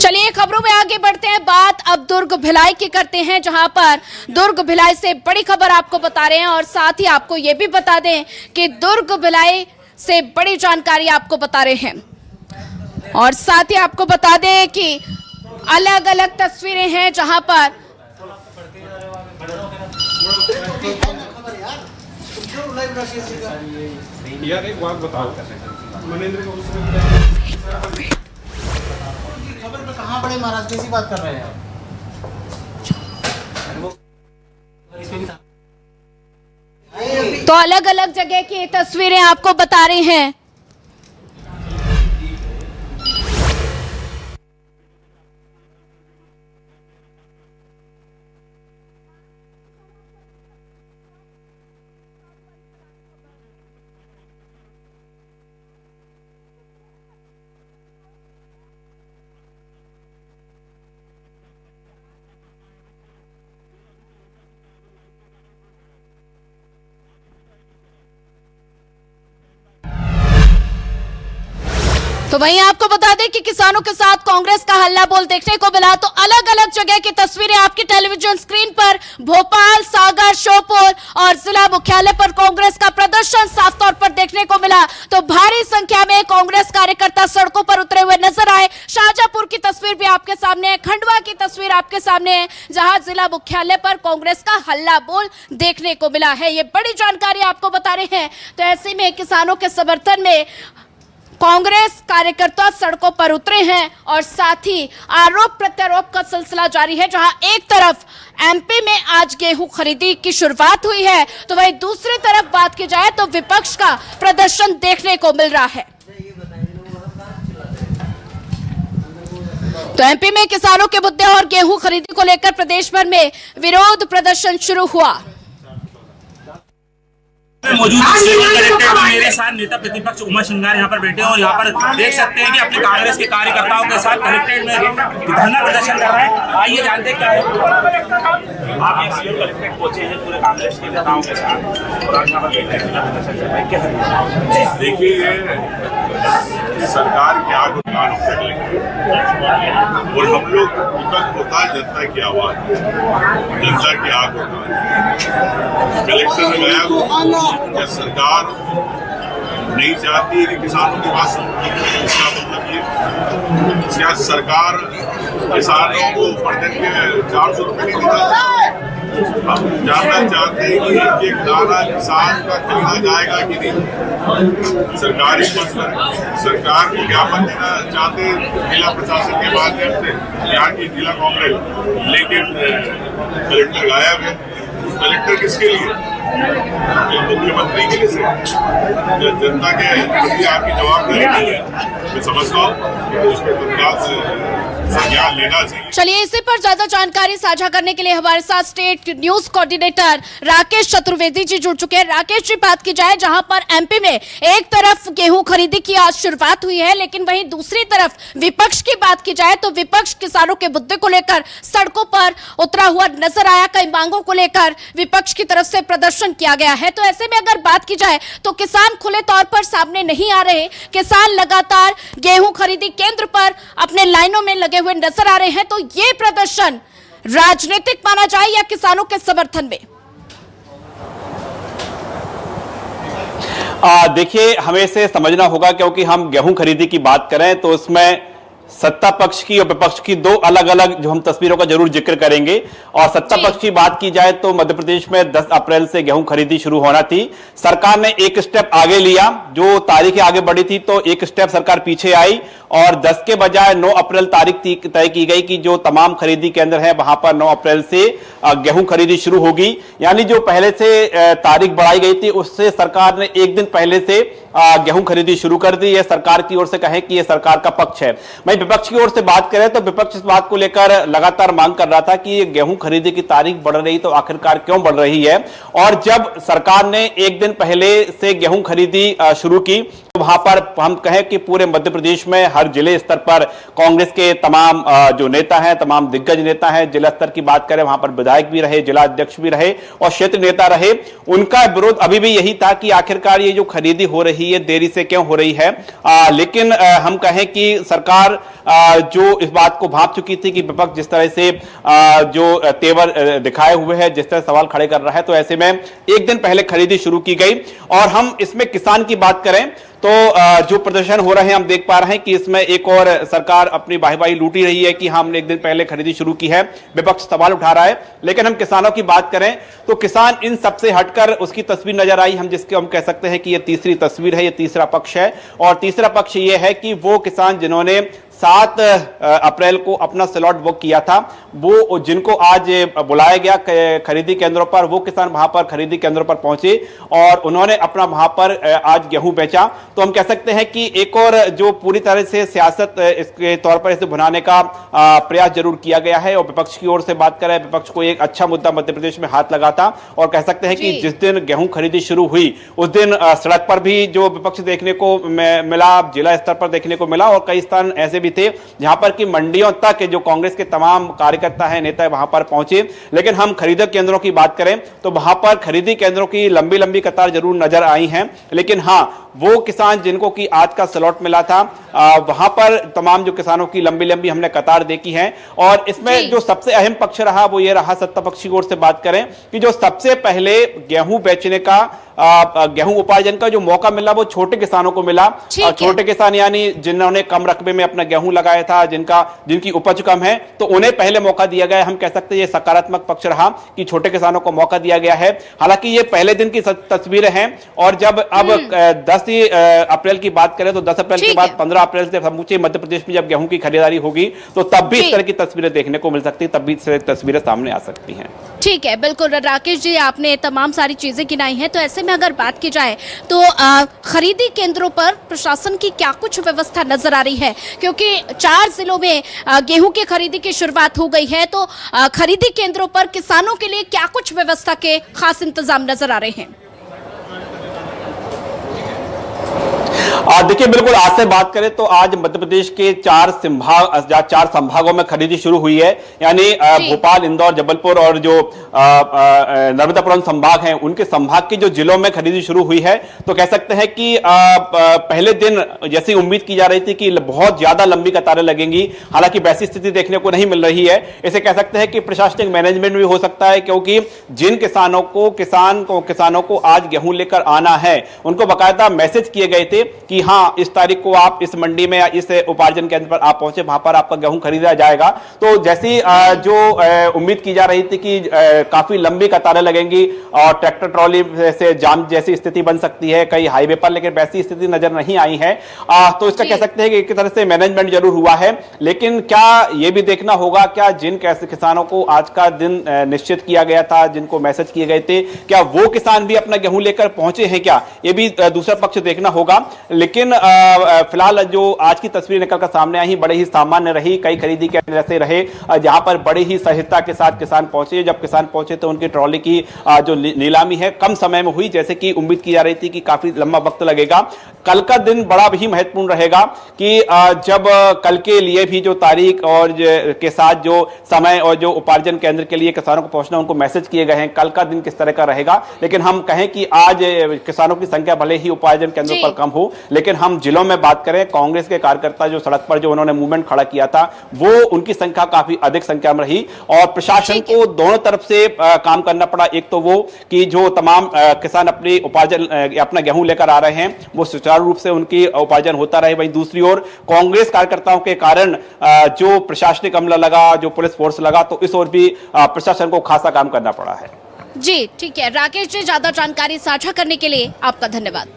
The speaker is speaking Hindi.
चलिए खबरों में आगे बढ़ते हैं। बात अब दुर्ग भिलाई की करते हैं, जहां पर दुर्ग भिलाई से बड़ी खबर आपको बता रहे हैं और साथ ही आपको ये भी बता दें कि दुर्ग भिलाई से बड़ी जानकारी आपको बता रहे हैं और साथ ही आपको बता दें कि अलग अलग तस्वीरें हैं जहां पर यार एक बात बताओ, मनेंद्र को खबर पे कहाँ बड़े महाराज कैसी बात कर रहे हैं आप? तो अलग अलग जगह की तस्वीरें आपको बता रहे हैं। तो वहीं आपको बता दें कि किसानों के साथ कांग्रेस का हल्ला बोल देखने को मिला। तो अलग अलग जगह की तस्वीरें आपकी टेलीविजन स्क्रीन पर भोपाल, सागर, श्योपुर और जिला मुख्यालय पर कांग्रेस का प्रदर्शन साफ तौर पर देखने को मिला। तो भारी संख्या में कांग्रेस कार्यकर्ता सड़कों पर उतरे हुए नजर आए। शाहजहांपुर की तस्वीर भी आपके सामने है, खंडवा की तस्वीर आपके सामने है, जहां जिला मुख्यालय पर कांग्रेस का हल्ला बोल देखने को मिला है। ये बड़ी जानकारी आपको बता रहे हैं। तो ऐसे में किसानों के समर्थन में कांग्रेस कार्यकर्ता सड़कों पर उतरे हैं और साथ ही आरोप प्रत्यारोप का सिलसिला जारी है। जहां एक तरफ एमपी में आज गेहूं खरीदी की शुरुआत हुई है, तो वहीं दूसरी तरफ बात की जाए तो विपक्ष का प्रदर्शन देखने को मिल रहा है। तो एमपी में किसानों के मुद्दे और गेहूं खरीदी को लेकर प्रदेश भर में विरोध प्रदर्शन शुरू हुआ। मौजूद कलेक्टर मेरे साथ नेता प्रतिपक्ष उमा श्रृंगार यहाँ पर बैठे हैं और यहाँ पर देख सकते हैं कि अपने कांग्रेस के कार्यकर्ताओं के साथ कलेक्ट्रेट में धरना प्रदर्शन कर रहे हैं। आइए जानते हैं क्या है। आप यहाँ कलेक्ट्रेट पहुंचे हैं पूरे कांग्रेस के नेताओं के साथ और यहाँ पर धरना प्रदर्शन कर रहे हैं, क्या है? देखिए, सरकार क्या गुणगान कर लेंगे और हम लोग विपक्ष होता है जनता की आवाज, जनता की आग होता। कलेक्टर ने गया क्या सरकार नहीं चाहती है कि किसानों की बात सुने? इसका मतलब ये क्या सरकार किसानों को बर्तन के 400 रुपये नहीं देता? हम जानना चाहते हैं कि एक एक दाना किसान का खरीदा जाएगा कि नहीं। सरकारी सरकार को ज्ञापन देना चाहते जिला प्रशासन के माध्यम से, यहाँ की जिला कांग्रेस, लेकिन कलेक्टर गायब है। कलेक्टर किसके लिए? मुख्यमंत्री के लिए, जनता के प्रति आपकी जवाबदारी नहीं है। मैं समझता हूँ उस पर तत्काल संज्ञान लेना चाहिए। चलिए इसी पर ज्यादा जानकारी साझा करने के लिए हमारे साथ state news coordinator Rakesh Chaturvedi ji जुड़ चुके हैं। राकेश जी, बात की जाए जहां पर एमपी में एक तरफ गेहूं खरीदी की आज शुरुआत हुई है, लेकिन वहीं दूसरी तरफ विपक्ष की बात की जाए तो विपक्ष किसानों के मुद्दे को लेकर सड़कों पर उतरा हुआ नजर आया। कई मांगों को लेकर विपक्ष की तरफ से प्रदर्शन किया गया है। तो ऐसे में अगर बात की जाए तो किसान खुले तौर पर सामने नहीं आ रहे। किसान लगातार गेहूं खरीदी केंद्र पर अपने लाइनों में लगे हुए नजर आ रहे हैं। तो ये प्रदर्शन राजनीतिक माना जाए या किसानों के समर्थन में? देखिए, हमें इसे समझना होगा, क्योंकि हम गेहूं खरीदी की बात करें तो उसमें सत्ता पक्ष की और विपक्ष की दो अलग अलग जो हम तस्वीरों का जरूर जिक्र करेंगे। और सत्ता पक्ष की बात की जाए तो मध्य प्रदेश में 10 अप्रैल से गेहूं खरीदी शुरू होना थी। सरकार ने एक स्टेप आगे लिया, जो तारीखें आगे बढ़ी थी तो एक स्टेप सरकार पीछे आई और 10 के बजाय 9 अप्रैल तारीख तय की गई कि जो तमाम खरीदी केंद्र है वहां पर 9 अप्रैल से गेहूं खरीदी शुरू होगी। यानी जो पहले से तारीख बढ़ाई गई थी उससे सरकार ने एक दिन पहले से गेहूं खरीदी शुरू कर दी। यह सरकार की ओर से कहें कि यह सरकार का पक्ष है। वहीं विपक्ष की ओर से बात करें तो विपक्ष इस बात को लेकर लगातार मांग कर रहा था कि ये गेहूं खरीदी की तारीख बढ़ रही तो आखिरकार क्यों बढ़ रही है। और जब सरकार ने एक दिन पहले से गेहूं खरीदी शुरू की तो वहां पर हम कहें कि पूरे मध्य प्रदेश में हर जिले स्तर पर कांग्रेस के तमाम जो नेता हैं, तमाम दिग्गज नेता हैं, जिला स्तर की बात करें वहां पर विधायक भी रहे, जिला अध्यक्ष भी रहे और क्षेत्र नेता रहे, उनका विरोध अभी भी यही था कि आखिरकार ये जो खरीदी हो रही है देरी से क्यों हो रही है। लेकिन हम कहें कि सरकार जो इस बात को भांप चुकी थी कि विपक्ष जिस तरह से जो तेवर दिखाए हुए है, जिस तरह सवाल खड़े कर रहा है, तो ऐसे में एक दिन पहले खरीदी शुरू की गई। और हम इसमें किसान की बात करें तो जो प्रदर्शन हो रहे हैं हम देख पा रहे हैं कि इसमें एक और सरकार अपनी वाही लूटी रही है कि हमने एक दिन पहले खरीदी शुरू की है, विपक्ष सवाल उठा रहा है। लेकिन हम किसानों की बात करें तो किसान इन सबसे हटकर उसकी तस्वीर नजर आई, हम कह सकते हैं कि यह तीसरी तस्वीर है, यह तीसरा पक्ष है। और तीसरा पक्ष यह है कि वो किसान जिन्होंने 7 अप्रैल को अपना स्लॉट बुक किया था, वो जिनको आज बुलाया गया खरीदी केंद्रों पर, वो किसान वहां पर खरीदी केंद्रों पर पहुंचे और उन्होंने अपना वहां पर आज गेहूं बेचा। तो हम कह सकते हैं कि एक और जो पूरी तरह से सियासत इसके तौर पर इसे भुनाने का प्रयास जरूर किया गया है। और विपक्ष की ओर से बात करें, विपक्ष को एक अच्छा मुद्दा मध्य प्रदेश में हाथ लगा था और कह सकते हैं कि जिस दिन गेहूं खरीदी शुरू हुई उस दिन सड़क पर भी जो विपक्ष देखने को मिला, जिला स्तर पर देखने को मिला और कई स्थान ऐसे भी थे जहां पर कि मंडियों तक जो कांग्रेस के तमाम कार्यकर्ता हैं, नेता वहां पर पहुंचे। लेकिन हम खरीदी केंद्रों की बात करें तो वहां पर खरीदी केंद्रों की लंबी लंबी कतार जरूर नजर आई हैं। लेकिन हां, वो किसान जिनको कि आज का स्लॉट मिला था, वहां पर तमाम जो किसानों की लंबी लंबी हमने कतार देखी है। और इसमें जो सबसे अहम पक्ष रहा वो ये रहा, सत्ता पक्ष की ओर से बात करें, कि जो सबसे पहले गेहूं बेचने का, गेहूं उपार्जन का जो मौका मिला वो छोटे किसानों को मिला। छोटे किसान यानी जिन्होंने कम रकबे में अपना गेहूं लगाया था, जिनकी उपज कम है, तो उन्हें पहले मौका दिया गया। हम कह सकते हैं ये सकारात्मक पक्ष रहा कि छोटे किसानों को मौका दिया गया है। हालांकि ये पहले दिन की तस्वीरें हैं और जब अब 10 अप्रैल की बात करें तो 10 अप्रैल के बाद 15 अप्रैल से समूचे मध्य प्रदेश में जब गेहूं की खरीदारी होगी तो तब भी इस तरह की तस्वीरें देखने को मिल सकती है, तब भी इस तरह की तस्वीरें सामने आ सकती हैं। ठीक है, बिल्कुल राकेश जी, आपने तमाम सारी चीजें गिनाई हैं। तो ऐसे में अगर बात की जाए तो खरीदी केंद्रों पर प्रशासन की क्या कुछ व्यवस्था नजर आ रही है, क्योंकि 4 जिलों में गेहूं की खरीदी की शुरुआत हो गई है, तो खरीदी केंद्रों पर किसानों के लिए क्या कुछ व्यवस्था के खास इंतजाम नजर आ रहे हैं? देखिए, बिल्कुल आज से बात करें तो आज मध्य प्रदेश के 4 संभागों में खरीदी शुरू हुई है। यानी भोपाल, इंदौर, जबलपुर और जो नर्मदापुरम संभाग हैं उनके संभाग के जो जिलों में खरीदी शुरू हुई है। तो कह सकते हैं कि पहले दिन जैसी उम्मीद की जा रही थी कि बहुत ज्यादा लंबी कतारें लगेंगी, हालांकि वैसी स्थिति देखने को नहीं मिल रही है। इसे कह सकते हैं कि प्रशासनिक मैनेजमेंट भी हो सकता है, क्योंकि जिन किसानों को आज गेहूं लेकर आना है उनको बाकायदा मैसेज किए गए थे कि हाँ, इस तारीख को आप इस मंडी में या इस उपार्जन केंद्र पर आप पहुंचे, वहां पर आपका गेहूं खरीदा जाएगा। तो जैसी जो उम्मीद की जा रही थी कि काफी लंबी कतारें लगेंगी और ट्रैक्टर ट्रॉली से जाम जैसी स्थिति बन सकती है कई हाईवे पर, लेकिन वैसी स्थिति नजर नहीं आई है। तो इसका कह सकते हैं कि एक तरह से मैनेजमेंट जरूर हुआ है। लेकिन क्या यह भी देखना होगा, क्या जिन किसानों को आज का दिन निश्चित किया गया था, जिनको मैसेज किए गए थे, क्या वो किसान भी अपना गेहूं लेकर पहुंचे हैं क्या, ये भी दूसरा पक्ष देखना होगा। लेकिन फिलहाल जो आज की तस्वीर निकलकर सामने आई बड़े ही सामान्य रही। कई खरीदी के जैसे रहे जहां पर बड़ी ही सहजता के साथ किसान पहुंचे। जब किसान पहुंचे तो उनकी ट्रॉली की जो नीलामी है कम समय में हुई, जैसे कि उम्मीद की जा रही थी कि काफी लंबा वक्त लगेगा। कल का दिन बड़ा भी महत्वपूर्ण रहेगा कि जब कल के लिए भी जो तारीख और के साथ जो समय और जो उपार्जन केंद्र के लिए किसानों को पहुंचना उनको मैसेज किए गए हैं, कल का दिन किस तरह का रहेगा। लेकिन हम कहें कि आज किसानों की संख्या भले ही उपार्जन केंद्रों पर कम हो, लेकिन हम जिलों में बात करें, कांग्रेस के कार्यकर्ता जो सड़क पर जो उन्होंने मूवमेंट खड़ा किया था वो उनकी संख्या काफी अधिक संख्या में रही। और प्रशासन को दोनों तरफ से काम करना पड़ा। एक तो वो कि जो तमाम किसान अपनी उपार्जन अपना गेहूं लेकर आ रहे हैं वो सुचारू रूप से उनकी उपार्जन होता रहे, वहीं दूसरी ओर कांग्रेस कार्यकर्ताओं के कारण जो प्रशासनिक अमला लगा, जो पुलिस फोर्स लगा, तो इस ओर भी प्रशासन को खासा काम करना पड़ा है। जी ठीक है राकेश जी, ज्यादा जानकारी साझा करने के लिए आपका धन्यवाद।